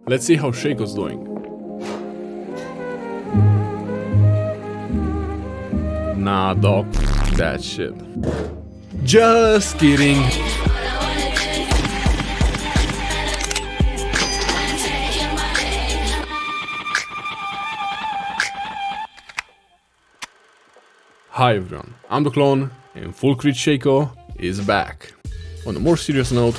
Let's see how Shaco's doing. Nah, dog, that shit. Just kidding. Hi everyone, I'm the Clone, and Full Crit Shaco is back. On a more serious note,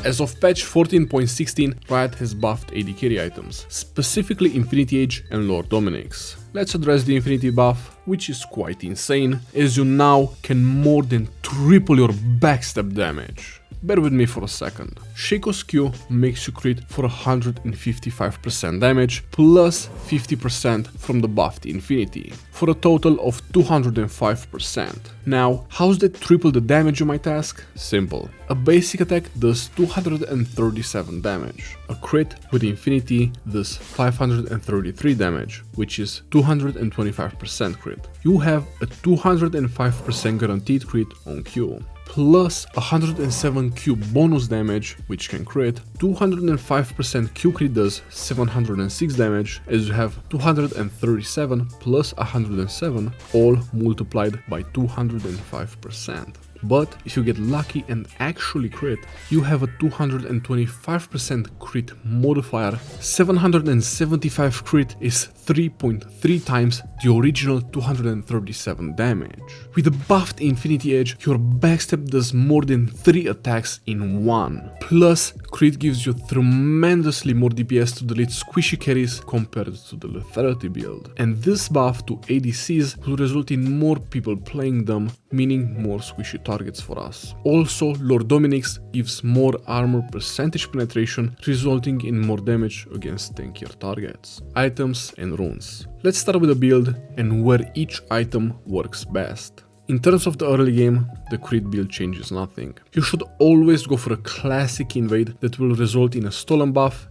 as of patch 14.16, Riot has buffed AD carry items, specifically Infinity Edge and Lord Dominik's. Let's address the Infinity buff, which is quite insane, as you now can more than triple your backstab damage. Bear with me for a second. Shaco's Q makes you crit for 155% damage plus 50% from the buffed Infinity, for a total of 205%. Now, how's that triple the damage, you might ask? Simple. A basic attack does 237 damage. A crit with Infinity does 533 damage, which is 225% crit. You have a 205% guaranteed crit on Q. Plus 107 Q bonus damage, which can crit. 205% Q crit does 706 damage, as you have 237 plus 107, all multiplied by 205%. But if you get lucky and actually crit, you have a 225% crit modifier. 775 crit is 3.3 times the original 237 damage. With the buffed Infinity Edge, your backstab does more than 3 attacks in one. Plus, crit gives you tremendously more DPS to delete squishy carries compared to the Lethality build. And this buff to ADCs will result in more people playing them, meaning more squishy targets for us. Also, Lord Dominik's gives more armor percentage penetration, resulting in more damage against tankier targets, items and runes. Let's start with the build and where each item works best. In terms of the early game, the crit build changes nothing. You should always go for a classic invade that will result in a stolen buff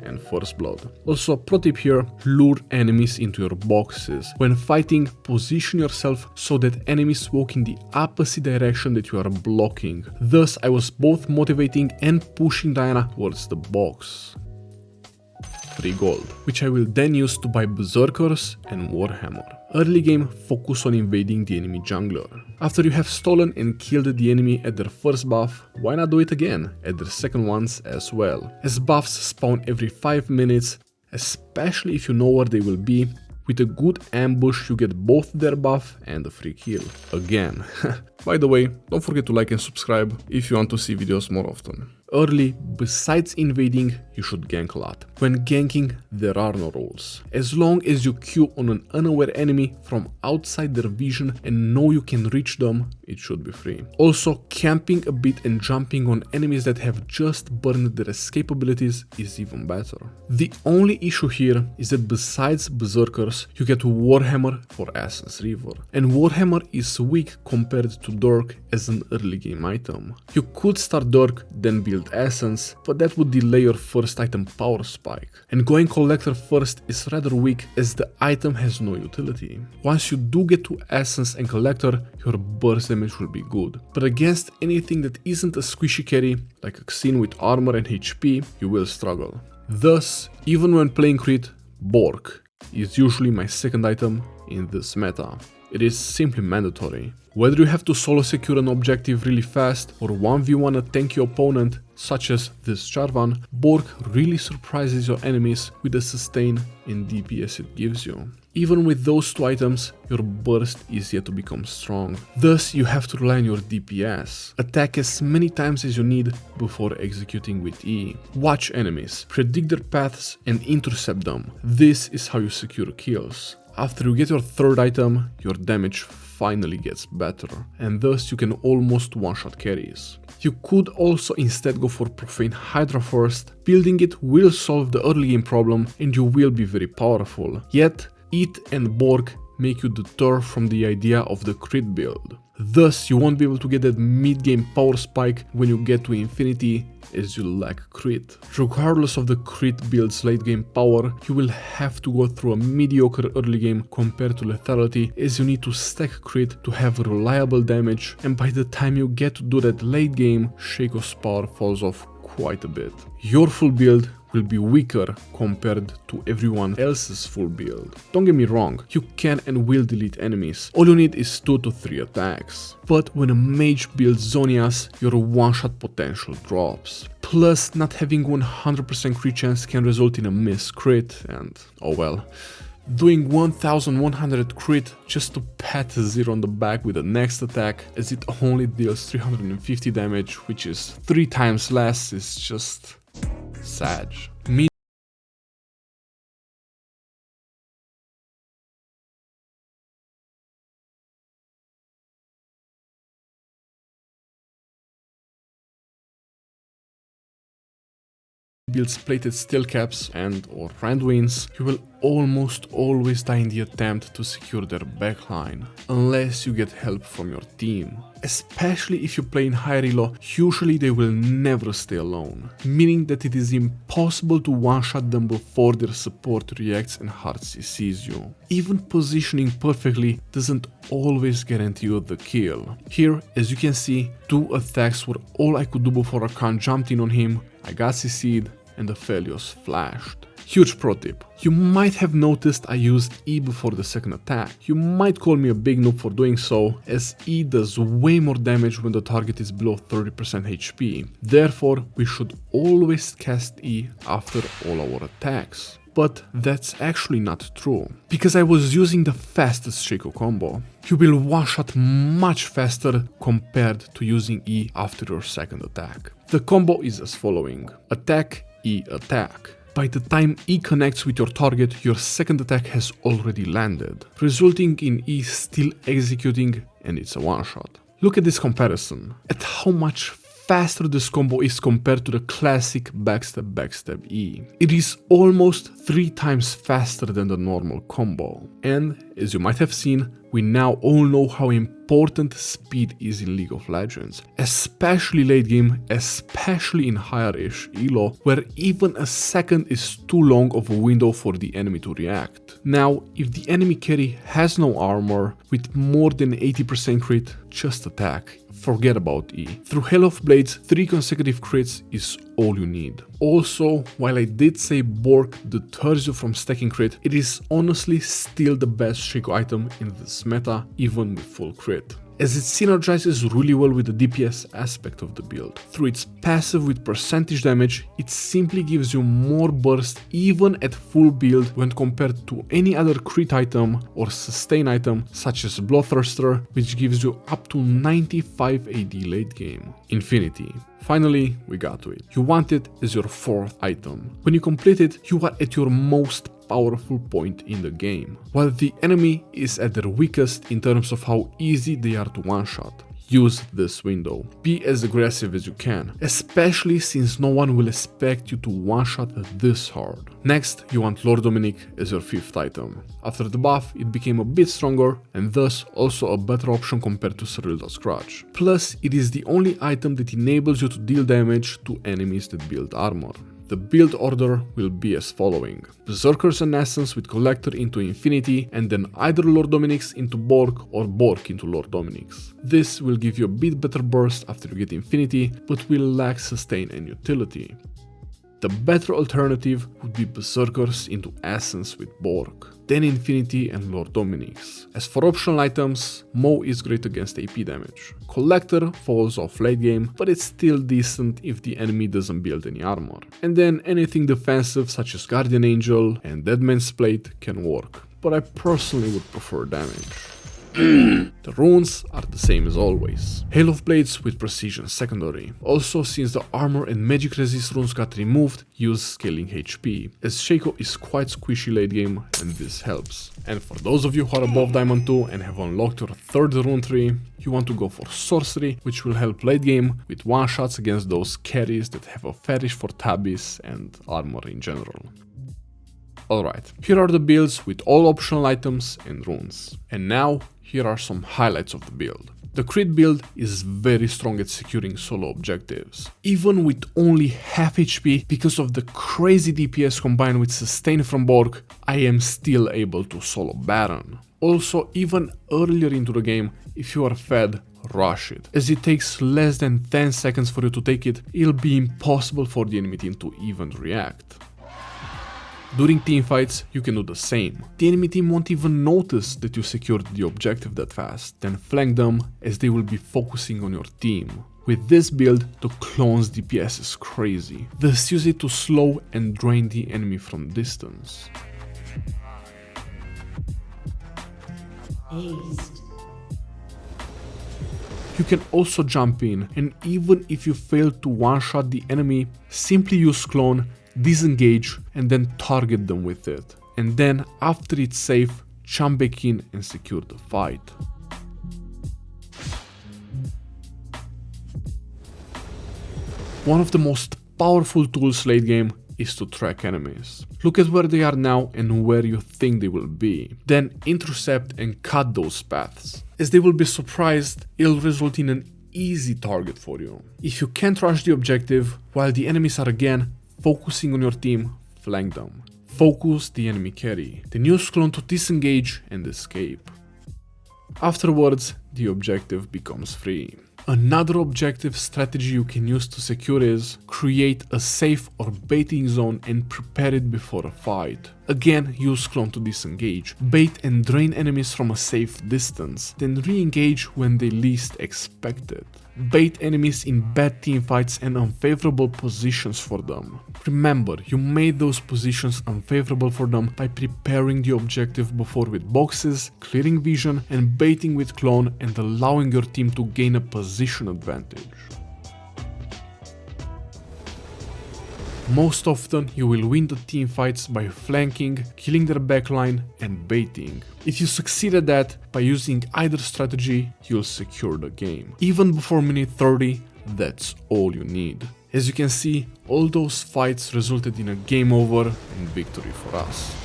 and first blood. Also, a pro tip here, lure enemies into your boxes. When fighting, position yourself so that enemies walk in the opposite direction that you are blocking. Thus, I was both motivating and pushing Diana towards the box. 3 gold, which I will then use to buy Berserkers and Warhammer. Early game, focus on invading the enemy jungler. After you have stolen and killed the enemy at their first buff, why not do it again at their second ones as well, as buffs spawn every 5 minutes, especially if you know where they will be. With a good ambush you get both their buff and a free kill. Again. By the way, don't forget to like and subscribe if you want to see videos more often. Early, besides invading, you should gank a lot. When ganking, there are no rules. As long as you Q on an unaware enemy from outside their vision and know you can reach them, it should be free. Also, camping a bit and jumping on enemies that have just burned their escape abilities is even better. The only issue here is that besides Berserkers, you get Warhammer for Essence River. And Warhammer is weak compared to Dirk as an early game item. You could start Dirk, then build Essence, but that would delay your first item power spike. And going Collector first is rather weak as the item has no utility. Once you do get to Essence and Collector, your burst damage will be good. But against anything that isn't a squishy carry, like a Xin with armor and HP, you will struggle. Thus, even when playing crit, BORK is usually my second item in this meta. It is simply mandatory. Whether you have to solo secure an objective really fast or 1v1 a tanky opponent, such as this Jarvan, BORK really surprises your enemies with the sustain and DPS it gives you. Even with those two items, your burst is yet to become strong. Thus, you have to rely on your DPS. Attack as many times as you need before executing with E. Watch enemies, predict their paths and intercept them. This is how you secure kills. After you get your third item, your damage finally gets better, and thus you can almost one-shot carries. You could also instead go for Profane Hydra first. Building it will solve the early game problem and you will be very powerful. Yet, it and BORK make you deter from the idea of the crit build. Thus, you won't be able to get that mid-game power spike when you get to infinity, as you lack crit. Regardless of the crit build's late game power, you will have to go through a mediocre early game compared to lethality, as you need to stack crit to have reliable damage, and by the time you get to do that late game, Shaco's power falls off quite a bit. Your full build will be weaker compared to everyone else's full build. Don't get me wrong, you can and will delete enemies, all you need is 2 to 3 attacks. But when a mage builds Zonias, your one-shot potential drops. Plus, not having 100% crit chance can result in a miss crit, and oh well. Doing 1100 crit just to pat a 0 on the back with the next attack, as it only deals 350 damage, which is 3 times less, is just sad. Builds plated steel caps and or Randwins, you will almost always die in the attempt to secure their backline, unless you get help from your team. Especially if you play in high elo, usually they will never stay alone, meaning that it is impossible to one-shot them before their support reacts and hard CCs you. Even positioning perfectly doesn't always guarantee you the kill. Here, as you can see, 2 attacks were all I could do before Arkan jumped in on him, I got CC'd, and the Aphelios flashed. Huge pro tip. You might have noticed I used E before the second attack. You might call me a big noob for doing so, as E does way more damage when the target is below 30% HP. Therefore, we should always cast E after all our attacks. But that's actually not true, because I was using the fastest Shaco combo. You will one-shot much faster compared to using E after your second attack. The combo is as following: attack, E, attack. By the time E connects with your target, your second attack has already landed, resulting in E still executing, and it's a one-shot. Look at this comparison, at how much faster this combo is compared to the classic backstab E. It is almost 3 times faster than the normal combo. And, as you might have seen, we now all know how important speed is in League of Legends, especially late game, especially in higher-ish elo, where even a second is too long of a window for the enemy to react. Now, if the enemy carry has no armor, with more than 80% crit, just attack. Forget about E. Through Hell of Blades, 3 consecutive crits is all you need. Also, while I did say BORK deters you from stacking crit, it is honestly still the best Shaco item in this meta, even with full crit, as it synergizes really well with the DPS aspect of the build. Through its passive with percentage damage, it simply gives you more burst even at full build when compared to any other crit item or sustain item such as Bloodthirster, which gives you up to 95 AD late game. Infinity. Finally, we got to it. You want it as your 4th item. When you complete it, you are at your most powerful point in the game, while the enemy is at their weakest in terms of how easy they are to one-shot. Use this window. Be as aggressive as you can, especially since no one will expect you to one-shot this hard. Next, you want Lord Dominik as your 5th item. After the buff, it became a bit stronger and thus also a better option compared to Cyrilda's Crutch. Plus, it is the only item that enables you to deal damage to enemies that build armor. The build order will be as following: Berserkers and Essence with Collector into Infinity, and then either Lord Dominik's into BORK or BORK into Lord Dominik's. This will give you a bit better burst after you get Infinity, but will lack Sustain and Utility. The better alternative would be Berserkers into Essence with BORK, then Infinity and Lord Dominik's. As for optional items, Mo is great against AP damage. Collector falls off late game, but it's still decent if the enemy doesn't build any armor. And then anything defensive such as Guardian Angel and Deadman's Plate can work, but I personally would prefer damage. The runes are the same as always. Hail of Blades with Precision secondary. Also, since the armor and magic resist runes got removed, use scaling HP, as Shaco is quite squishy late game and this helps. And for those of you who are above Diamond 2 and have unlocked your 3rd rune tree, you want to go for Sorcery, which will help late game with one-shots against those carries that have a fetish for tabbies and armor in general. Alright, here are the builds with all optional items and runes. And now, here are some highlights of the build. The crit build is very strong at securing solo objectives. Even with only half HP, because of the crazy DPS combined with sustain from BORK, I am still able to solo Baron. Also, even earlier into the game, if you are fed, rush it. As it takes less than 10 seconds for you to take it, it'll be impossible for the enemy team to even react. During teamfights, you can do the same. The enemy team won't even notice that you secured the objective that fast, then flank them as they will be focusing on your team. With this build, the clone's DPS is crazy. Thus use it to slow and drain the enemy from distance. Aced. You can also jump in, and even if you fail to one-shot the enemy, simply use clone, disengage, and then target them with it. And then, after it's safe, jump back in and secure the fight. One of the most powerful tools late game is to track enemies. Look at where they are now and where you think they will be. Then intercept and cut those paths. As they will be surprised, it'll result in an easy target for you. If you can't rush the objective, while the enemies are again focusing on your team, flank them. Focus the enemy carry. Then use clone to disengage and escape. Afterwards, the objective becomes free. Another objective strategy you can use to secure is create a safe or baiting zone and prepare it before a fight. Again, use clone to disengage, bait and drain enemies from a safe distance, then re-engage when they least expect it. Bait enemies in bad teamfights and unfavorable positions for them. Remember, you made those positions unfavorable for them by preparing the objective before with boxes, clearing vision, and baiting with clone and allowing your team to gain a position advantage. Most often, you will win the teamfights by flanking, killing their backline, and baiting. If you succeed at that, by using either strategy, you'll secure the game. Even before minute 30, that's all you need. As you can see, all those fights resulted in a game over and victory for us.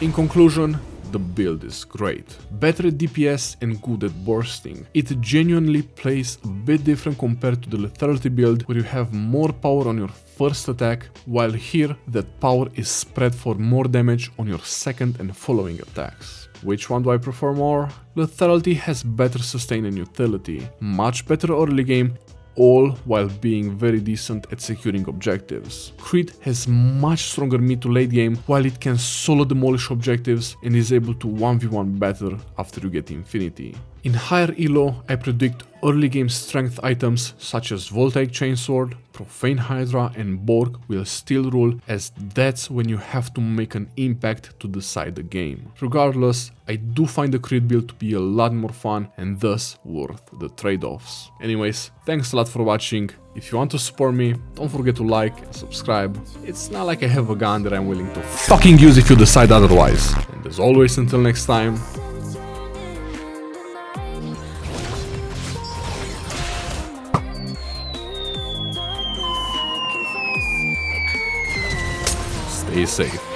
In conclusion, the build is great. Better at DPS and good at bursting. It genuinely plays a bit different compared to the lethality build, where you have more power on your first attack, while here that power is spread for more damage on your second and following attacks. Which one do I prefer more? Lethality has better sustain and utility, much better early game, all while being very decent at securing objectives. Crit has much stronger mid to late game, while it can solo demolish objectives and is able to 1v1 better after you get Infinity. In higher elo, I predict early game strength items such as Voltaic Chainsword, Profane Hydra and BORK will still rule, as that's when you have to make an impact to decide the game. Regardless, I do find the crit build to be a lot more fun and thus worth the trade-offs. Anyways, thanks a lot for watching. If you want to support me, don't forget to like and subscribe. It's not like I have a gun that I'm willing to fucking use if you decide otherwise. And as always, until next time, stay safe.